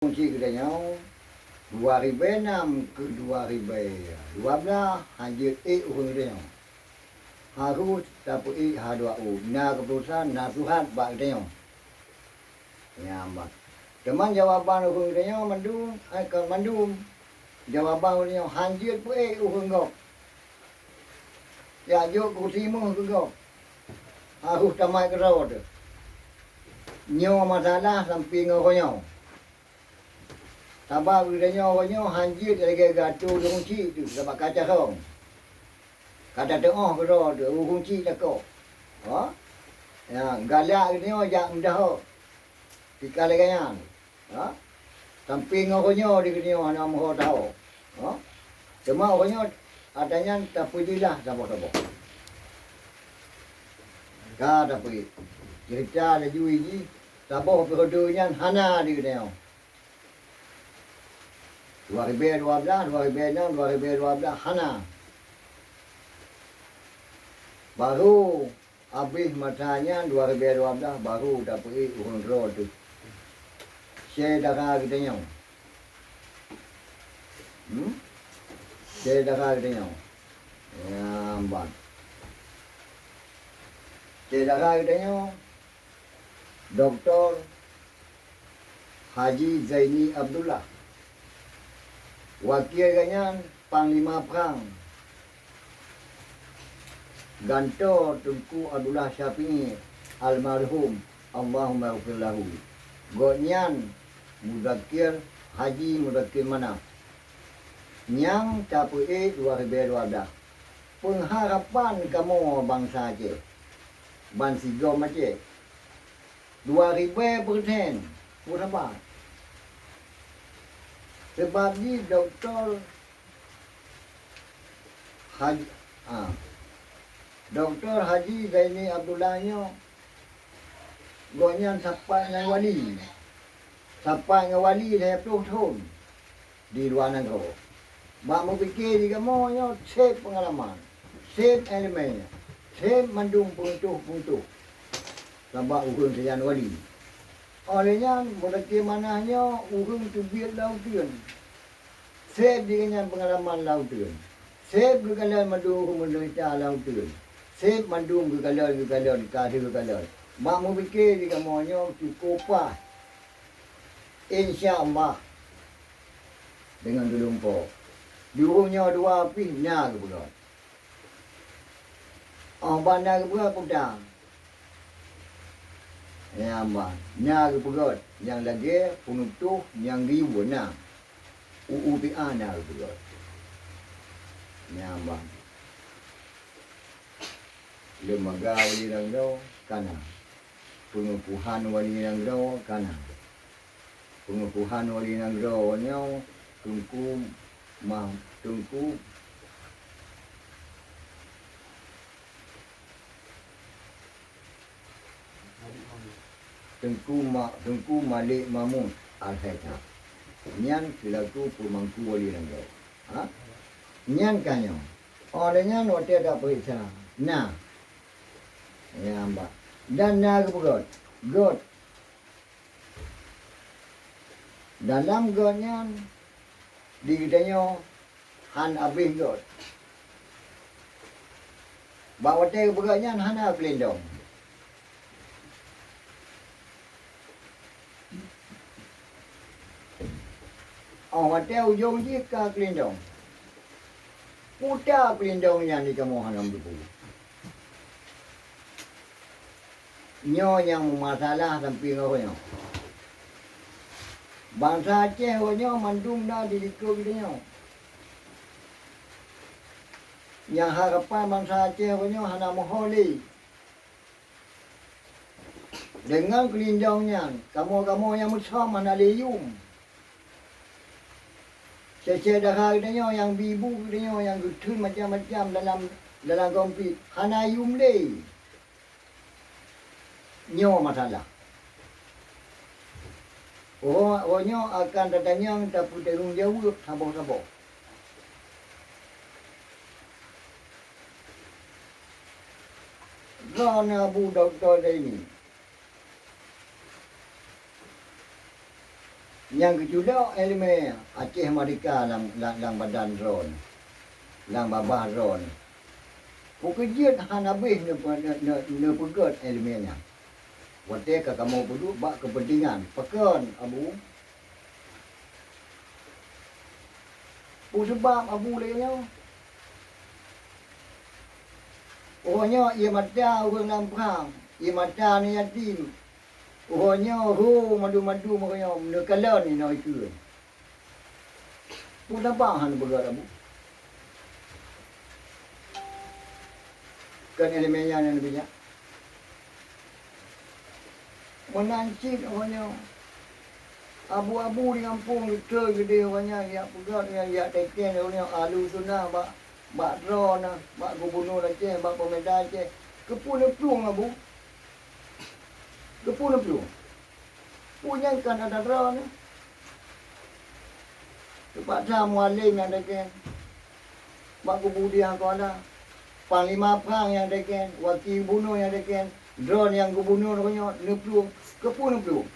Kunci kedainya 2006 ke 2012 hajir urang kedainya. Harus tapi H2O. Na keputusan na Tuhan bak kedainya. Nyambat. Teman jawaban urang kedainya mandum. Jawaban kedainya hajir pun urang kau. Ya jo kursimu kau. Harus tamai kerod. Nyo masalah sampai ngau. Sabah bedanya hanjir lagi gaduh kunci tu sebab kaca kau. Kata tengah kau tu kunci tak kau. Ha? Ya, galak ni jak mudah. Tikal lagi kan. Ha? Samping ngau di kini ana mau tahu. Ha? Cuma orangnya adanya tak pujilah siapa-siapa. Ka tak puji. Cerita laju ini sabah perdunya hana di kini. 2012, 2006, 2012 hana. Baru habis matanya 2012 baru dapat urun road tu. Saya dah kita nyau. Saya dah kita nyau. Yamban. Saya dah kita nyau. Doktor Haji Zaini Abdullah. Wakil ganyan Panglima Perang Gantor Tunku Abdullah Syafi'i almarhum Allahumma ghfir lahu. Gonyan Mudakir Haji Mudakir Manaf. Nyang capui 2012. Pengharapan kamu bangsa je. Bansigo mace. 2000% berapa? Sebab ni Doktor Haji Doktor Haji Zaini Abdullahnya gonyan sampai dengan wali. Sampai dengan wali saya tahun di luar negara. Mak mau fikir juga maunya save pengalaman, save elemen, save mandung puntuh. Sebab urang sejan wali. Olehnya mereka manahnya urang tu biar lautan. Save dengan pengalaman lautan. Save kekalian mandung menderita lautan. Save mandung kekalian kekalian. Mak mau fikir jika maunya cukup pas. InsyaAllah. Dengan dulumpo. Diurungnya 2 api, nya ke pula. Bandar ke pula pedang. Ya ambang, nya ke pegot, yang lagi penutup yang ribu na. UUPA na ke pegot. Ya ambang. Lembaga wali rangdo kana. Pengukuhan wali rangdo kana. Pengukuhan wali rangdo nyau tungku Tengku Malik Mahmud Al-Haidar. Nyan selaku pemangku wali rangga. Ha? Nyan kanyo. Olehnya note tak periksa. Nah. Ya mbak. Dan na ke God. God. Dalam godnya di kitanya han abih God. Bawa te begatnya han pelindung. Hotel ujung je ke pelindung. Putar pelindung yang di kamu hanam dulu. Nyo yang masalah sampai ngornya. Bangsa Aceh nyo mandum dah di dikau dia. Yang harapan bangsa Aceh nyo hanam moholi. Dengan pelindungnya, kamu yang musam mana leyum. Cecah darah dia yang bibu dia yang gutun macam-macam dalam kompit. Hanayum le. Nyo masalah. Orangnya akan datangnya tak bertanggung jawab sabar-sabar. Kerana Abu Doktor ini Yang kedua elemen Aceh Merdeka lang badan ron. Lang babah ron. Pekerjaan han habis ne pegot elemennya. Waktu kamu perlu bak kepentingan. Pekan abu. Sebab abu lenya. Ohnya ia mata orang lampang. Ia mata ni yatim. Ohnya madu makanya nekalan ni nak itu. Pun nampak han bergerak abu. Kan elemennya yang lebihnya. Menancit ohnya. Abu-abu di kampung kita gede ohnya ya pegat ya teken ohnya alu sunah bak drone bak gubernur Aceh bak pemerintah Aceh. Kepun plung abu. Kepun plung. Punya kan ada drone. Terpaksa mualim yang deken. Mak kebudian kau ada. Panglima perang yang deken. Wakil bunuh yang deken. Drone yang kebunuh punya. Neplung. Kepun neplung.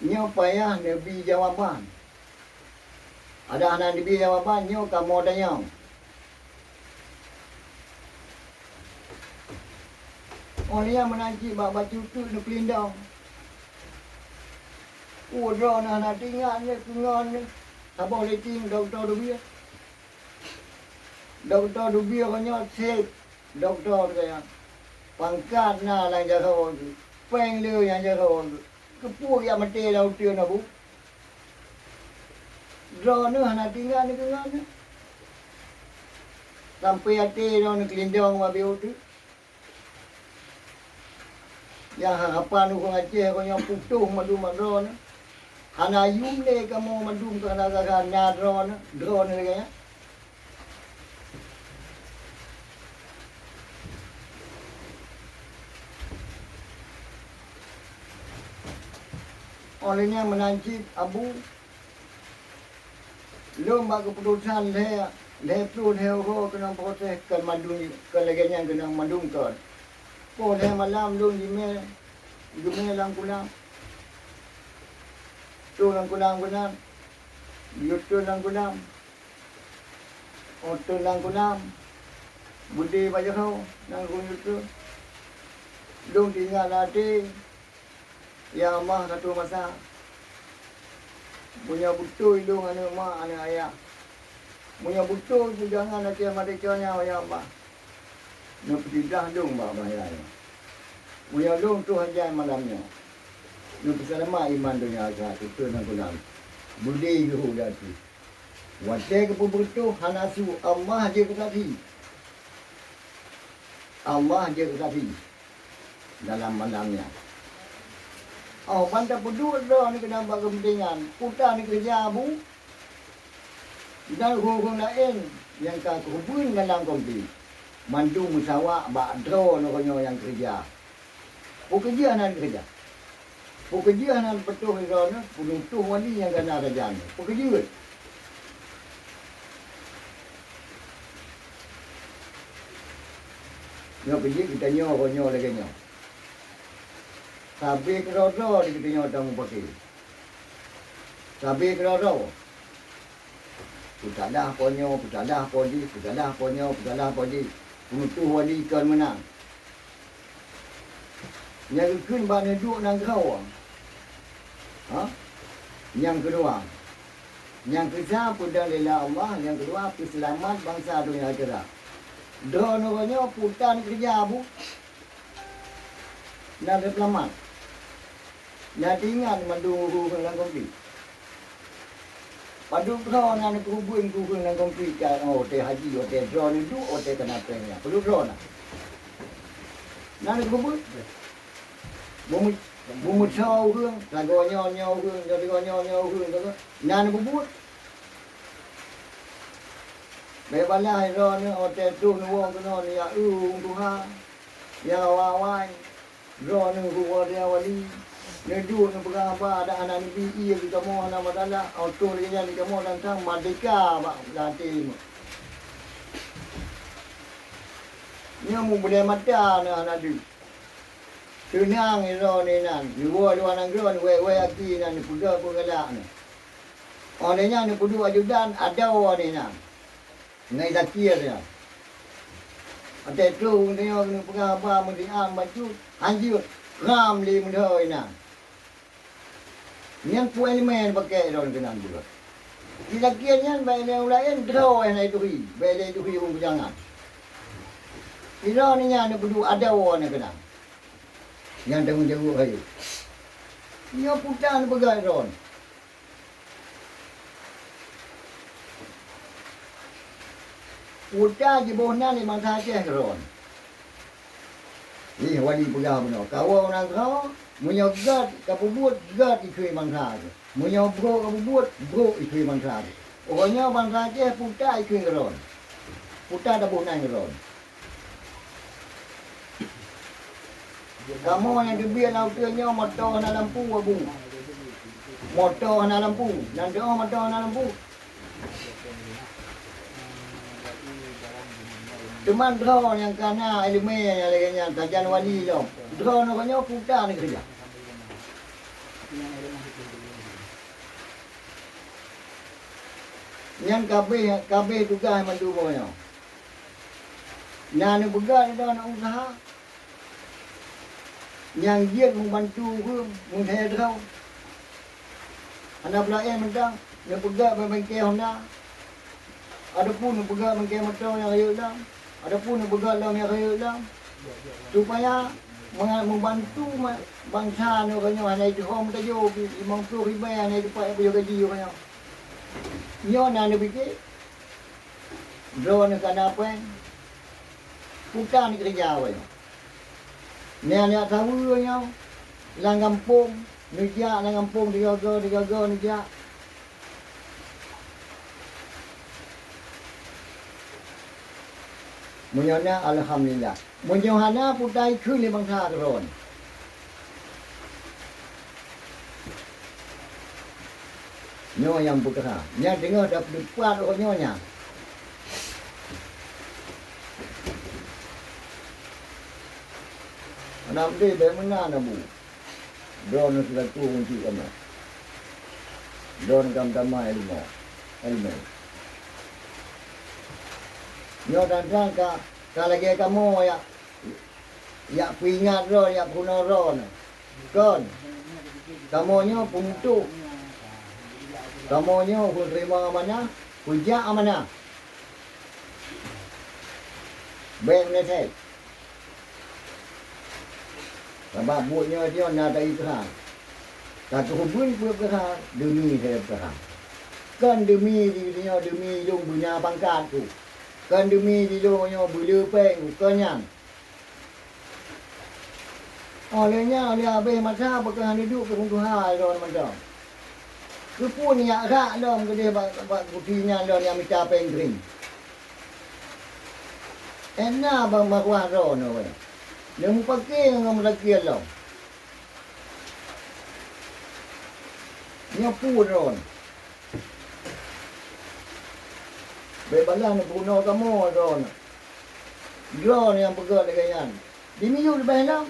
Nyo payah nebi jawaban. Ada anak nebi jawaban. Nyo kamu ada yang. Orang yang menanci baca tu nak pelindung. Drone nak tinggal ni, tunggal ni. Tak boleh tinggal Dr. Dubia. Dr. Dubia kanya save. Doktor kaya. Pangkat na lang jaga orang. Peng lu yang jaga orang. Kepuk yang mati laut dia nak bu. Drone ni nak tinggal ni tunggal ni. Sampai hati orang nak pelindung wabil tu. Yang harapan orang Aceh kau yang putuh madu madron. Hana yum le kamu madu kana kana nadron drone ni kaya. Olehnya menancit abu. Lomba keputusan le tu hero kena proses ke madu ni keleganya kena madu kan. Pun malam lu gime lang kulang. Tu lang kulang benar. YouTube lang kulang. Auto lang kulang. Budi baca kau nang YouTube. Lu tinggal latih. Ya mah satu masa. Punya butuh hidung anak mak anak ayah. Punya butuh tu jangan nanti madekanya ya mah. Nak tidak dong bahaya. Punya dong tu hanya malamnya. Nak bersama iman dunia akhirat itu nak guna. Budi itu dah tu. Waktu keputusan hanasu Allah je kesati. Allah je kesati dalam malamnya. Oh, pandai berdua ni kena buat kepentingan. Putar ni kerja abu. Dan hurung lain yang kau hubung dalam kompi. Mandu musawak bak drone orang yang kerja. Pekerja anak kerja. Pekerja anak betul drone penutuh wali yang kena kerja ni. Pekerja. Nyo pergi kita nyo lagi nyo. Sabi kerodo di kita nyo tamu pakai. Sabi kerodo. Putalah ponyo, putalah podi, putalah ponyo, putalah podi. Penutuh wali ikan menang. Yang kun bana duk nang kau. Ha? Yang kedua. Yang ketiga pudang lillah Allah, yang kedua selamat bangsa dunia akhirat. Drone orangnya putan kerja bu. Nak selamat. Nak tinggal mandu dengan kompi. Padu drone nak kubun dengan kompi kan hotel haji, hotel drone itu hotel kenapanya. Perlu drone. Nak kubun. Bumut sau hương, là gọi nhau hương, rồi gọi nhau hương đó. Nan bumut. Bé ba la hay rồi nữa, hotel tu nó nó ya tu ha. Ya wawai. Rồi nó gua dia wali. Nó du nó berapa ada anak nabi iya di kamu anak madala, auto dia di kamu tentang merdeka bak nanti. Ni mu boleh mata anak anak dia. Tunang iro ni nan, luar luar nangron we aki nan puda pugala ni. Onenya ni pudu ajudan ada ni nan. Ngai zakir ya. Ada tu ni ni pengapa mesti am baju anjir ram li mendoi nan. Yang pu elemen pakai ron kenan juga. Kita kiannya bayi lain draw yang itu hi, bayi itu hi jangan. Iro ni nya ni pudu ada ni kenan. Yang tanggung hari. Dia putan pegai ron. Putan je bohna ni mangsa ceh ron. Ni wali pegai benar. Kau orang kau menyogat kapubut gat ikui mangsa. Menyobro kapubut bro ikui mangsa. Orangnya mangsa ceh putan ikui ron. Putan dah bohna ron. Kamu yang dibiar lautnya motor na lampu abu. Motor na lampu. Dan dia motor na lampu. Cuman drone yang kana elemen yang lainnya kajian wali lo. Drone nakanya putar ni kerja. Yang KB tugas mandumonya. Nah ni begal dah nak usaha. Yang dia membantu ke menghead kau. Anak pelayan mentang yang pegang bengkel Honda. Ada pun yang pegang bengkel motor yang raya dah. Ada pun yang pegang dalam yang raya dah. Supaya membantu bangsa ni orangnya hanya itu home tajuk 50,000 hanya itu pak punya gaji orangnya. Nyo nak fikir. Drone kana apa? Bukan kerja orangnya. Ni tahu nya lang kampung nija lang kampung diga nija munyana alhamdulillah munyana putai khư ni bangsa ron nyo yang buka nya dengar dah depan orangnya Nam dia bagaimana nabu? Drone sudah turun kunci kamu. Drone kamu tamai ilmu. Nyo dan ka lagi kamu ya pingat drone ya puno drone. Kon. Kamu nyo puntu. Kamu nyo pun terima mana? Puja mana? Baik ni saya. Sebab buatnya dia nak tak ikhlas. Satu hubun pun ikhlas, demi saya ikhlas. Kan demi dia demi yung punya pangkat tu. Kan demi dia punya bulu peng kanyan. Olehnya oleh abe masa bekan hidup ke Tuhan ron mandang. Ku punya hak dom ke dia bak kutinya don yang minta peng green. Enak bang makwah ron we. Yang pakai dengan lagi lah. Nya puron. Bebalan puno kamu ron. Drone yang pegang dengan. Di minggu lebih lah.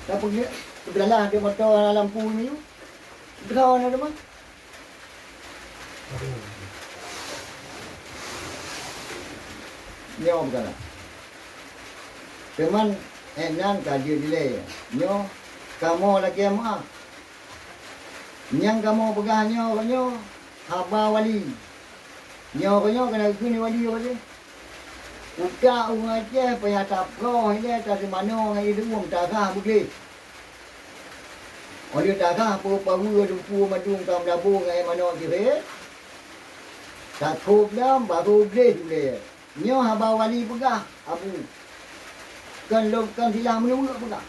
Tak pergi. Udahlah dia motor lampu ni. Drone ada mah. Nyo bukan. Teman enan kaji delay. Nyo kamu lagi ama. Yang kamu pegang nyo haba wali. Nyo kena kuni wali aje. Uka aje paya tapro ile ta semano ngai itu tak kah bukti. Oleh tak kah pawu dumpu madung kam labu ngai mano kire. Tak kop dam baru bukti dulu. Nyo haba wali pegang abu. Kan silang menurut pula.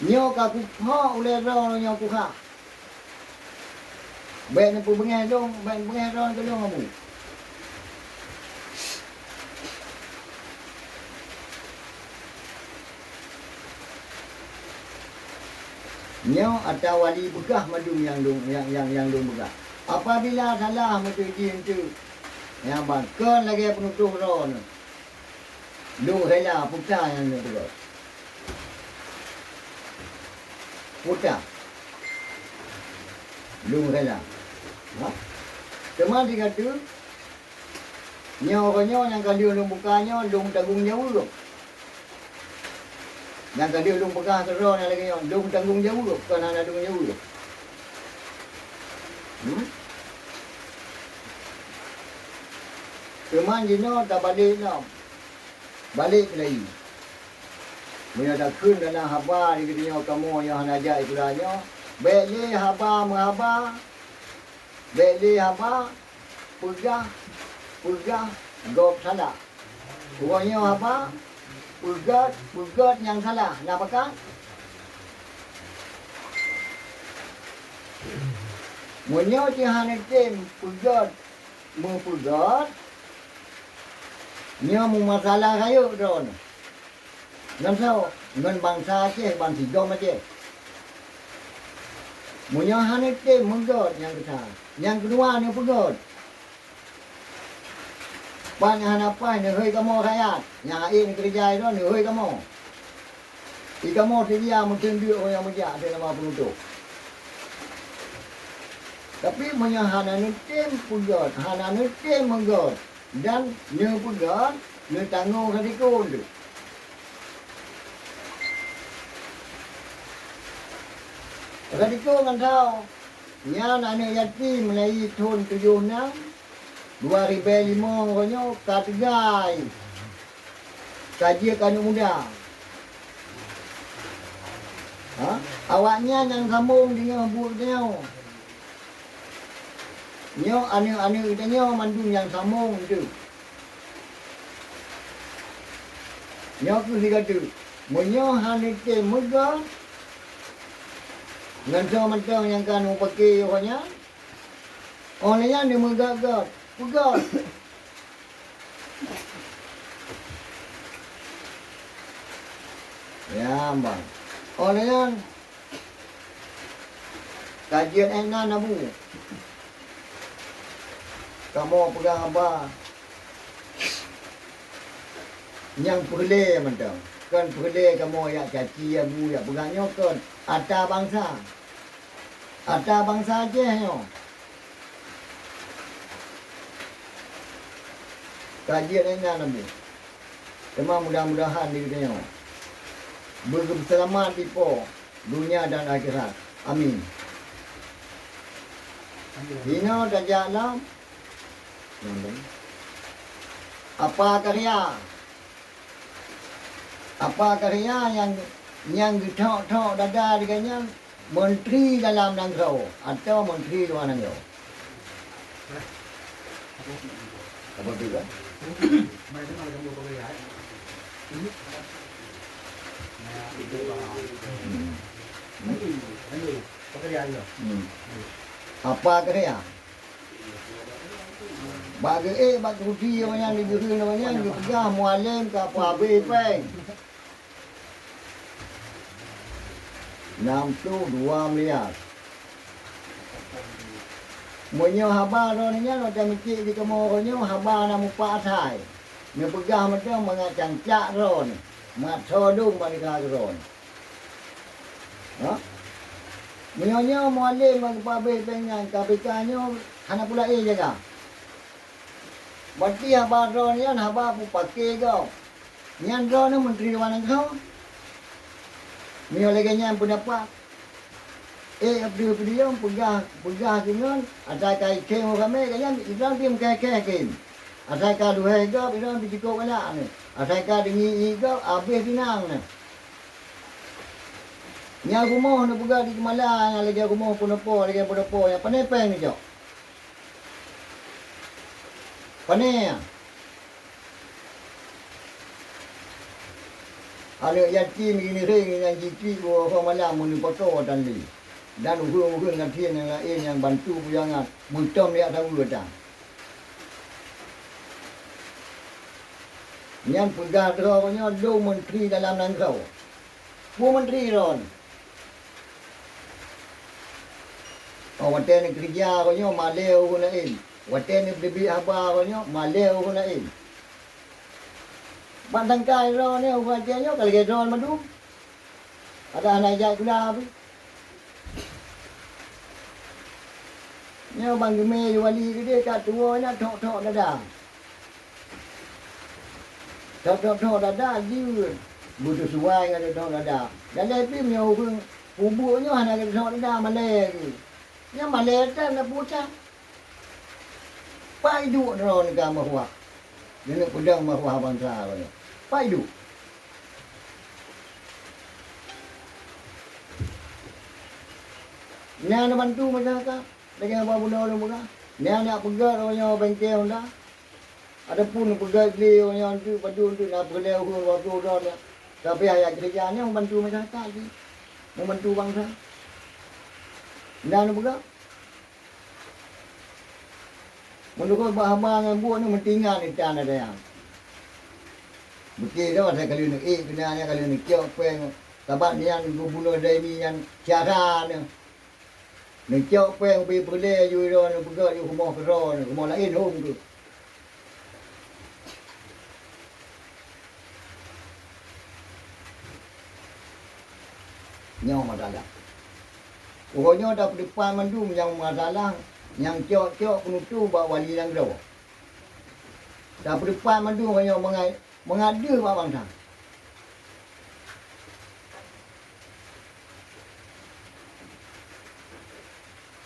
Nyo ka kuha oleh ron nyo kuha. Ben pu bengai ron ke dong amu. Nyo atau wali begah madung yang dong begah. Apabila salah mesti tu yang bang kan lagi penutup ron. Lu rela putra yang ni tu. Putra. Lu rela. Ha? Cuma dia kata, nyawa yang kali lu bukanya, lu tanggung jawab. Yang kali lu buka kerana lagi yang lu tanggung jawab, bukan ada tanggung jawab. Cuma jino tak balik nak. Balik lagi. Bila dah kun dalam haba di katanya kamu yang najak ikulanya, beli haba menghaba. Beli haba pegah gop salah. Tuanya haba pegat yang salah. Nak pakai? Munyo cihan itim pegat mempegat. Nya mu masalah kayu don. Ngam sao ngan bangsa che bang si dom aje. Munyo han itim menggot yang kedua. Yang kedua ni pegat. Ban han apa ni hoi kamu rakyat. Yang ini kerja itu ni hoi kamu. Kamu dia mungkin dia orang meja dia nama penutup. Tapi menyahanan itim pegat, hanan itim menggot. Dan dia pegat, dia tanggung radikal tu. Radikal kan tahu, yang anak yatim Melayu tahun 76, 2005 orangnya kategai, kaji kanak muda. Ha? Awaknya yang sambung dengan buatnya. Nyo anu kita nyo mandung yang sambung tu. Nyo tu dia kata, menyo hanite mega. Nganco mentang yang kan pakai orangnya. Orangnya dia megagak, pegat. Ya, bang. Orangnya kajian enak nabu. Kamu pegang apa? Yang perle mentang. Kan perle kamu ya caci ya bu ya pegangnya kan ata bangsa. Ata bangsa aja yo. Kajian ini nabi. Cuma mudah-mudahan dirinya berselamat di dunia dan akhirat. Amin. Hina dan jalan. Apa karya yang ditok-tok dada dengan menteri dalam negara atau menteri luar negara? Apa tu kan? Apa karya? Bagi rudi yang diberi namanya yang dipegang mualim ke apa peng. 62 miliar. Munyo haba ronnya macam mikir di kemornya haba na mupa atai. Ni pegang macam mengacang cak ron. Mat sodung bagi ron. Ha? Munyo mualim ke apa peng yang KPK-nya hana pula jaga. Berarti haba ron yan haba pu pakai kau. Nyan ron menteri luar negara. Ni oleh yang pendapat. Abdul yang pegah dengan ada kai ke orang kan Islam tim kai. Ada ka duhai gap Islam dicikok bala ni. Ada ka dengi gap habis pinang ni. Ni aku mau nak pegah di Kemalang lagi aku mau punopo lagi punopo yang penepeng ni jok. Pane. Ada yatim gini ring yang jiki orang malam mun pato dan li. Dan urung-urung nantian yang lain yang bantu pujangan muntom dia tahu dah. Yang pegang teranya do menteri dalam negara. Bu menteri ron. Watan kerja punya maleu pun lain. Watan beli haba punya maleu pun lain. Bantangkai ro ni wajahnya kalau ke ron madu. Ada anak jai kuda api. Ni bang geme wali ke dia kat tuanya tok dada. Tok dada dia. Butuh suai ada tok dada. Dan lepi meu pun kubunya anak ke tok dada malai ke. Nya malai tak nak pucat. Pai duk ron ka mahwa. Dia nak pedang mahwa bangsa ni. Pai duk. Ni nak bantu masyarakat. Dengan apa benda orang buka. Ni nak pegat orang bengkel dah. Ada pun pegat dia orang tu padu tu nak berleu ke waktu dah. Tapi ayat kerjanya membantu masyarakat je. Membantu bangsa. Dan buka. Menurut bahawa dengan buat ni mentinggal ni tak ada yang. Betul dah saya kali ni kenanya kali ni kiok peng. Tabat ni yang bunuh dari ni yang cara ni. Ni kiok peng pergi berleh you dah ni pegat you rumah keron, rumah lain home tu. Nyaw masalah. Pokoknya dah depan mandum yang masalah yang kiok-kiok penutu bawa wali yang dah. Dah depan mandum yang mengadu bawa bangsa.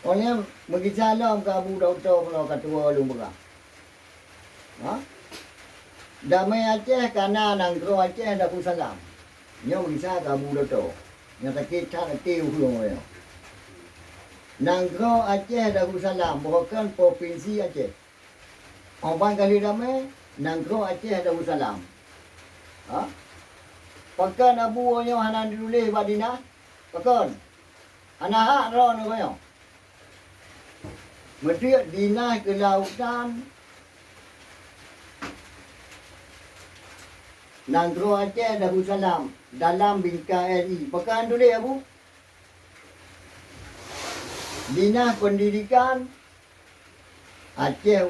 Orang pergi salam ke Abu Doktor kalau ketua lu berah. Ha? Damai Aceh kana nang kro Aceh dah ku salam. Nyo bisa ke Abu Doktor. Nya tak kita nak tiu hulu yo. Nang kro Aceh dah ku salam bukan provinsi Aceh. Orang kali damai nang kro Aceh dah ku salam. Ha? Pakan Abu yo hanan dulu badina. Pakan. Ana hak ro no yo. Menteri Dinas Kelautan Nangro Aceh Darussalam dalam bingkai RI. Pekan tu dia Abu. Dinas Pendidikan Aceh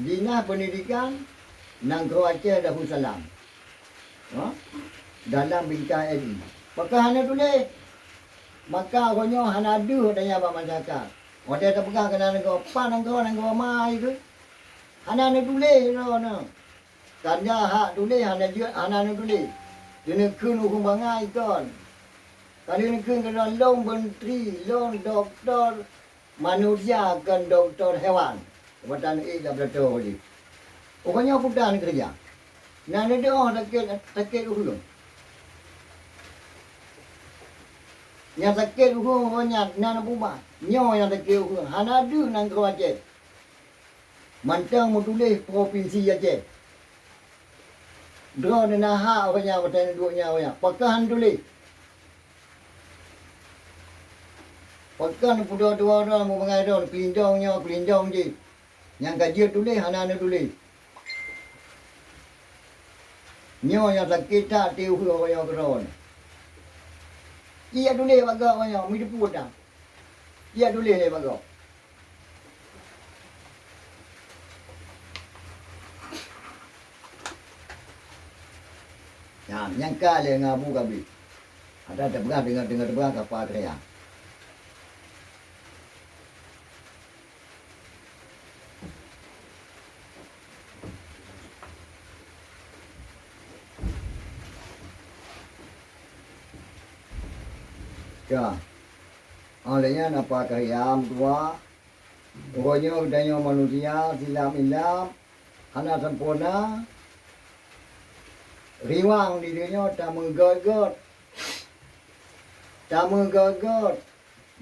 Dinas Pendidikan Nangro Aceh Darussalam. Ha? Dalam bingkai RI. Pekan tu dia. Maka konyo hanadu tanya apa masyarakat. Orang tak pegang kena negara pan negara mai tu. Hana nak tulis no. Tanya hak tulis hana nak tulis. Dia nak kun hukum bangai kan. Kali ni kun kena long menteri, long doktor manusia kan doktor hewan. Watan dah betul ni. Pokoknya putan kerja. Nah ni dia orang sakit dulu. Yang sakit dulu banyak nak buat. Nyo yang tak kira hana ada nang kau Aceh. Mantang mu tulis provinsi Aceh. Dro ni nah hak banyak watan duitnya banyak. Pakan tulis. Pakan pudo dua orang mu mengai don kelinjong je. Yang gaji tulis hana nak tulis. Nyo yang sakit tak tiu hu banyak keron. Ia tulis bagak banyak mi diput dah. Dia tulis ni bagus. Ya, yang kali ngabu kabi. Ada terbelah dengan terbelah kapal kerja. Ya. Olehnya apa kayam tua, pokoknya udahnya manusia silam hana sempurna, riwang di dunia tak menggagat,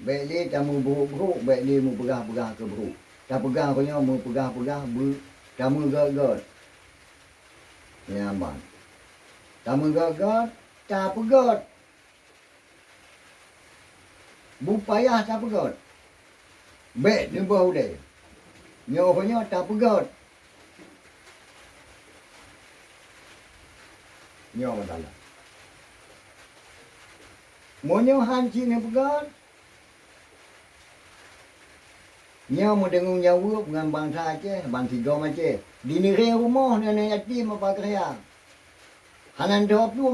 beli tak buruk, beli mu pegah ke buruk, tak pegah punya mu pegah, tak menggagat, nyaman, tak menggagat, tak pegat. Bupayah tak pegat. Baik ni bau dia. Nyonya tak pegat. Nyo masalah. Monyo hanci ni pegat. Nyo mau dengung nyawa dengan bangsa Aceh, bang tiga Aceh. Di negeri rumah ni yatim apa kerja. Hanan jawab dulu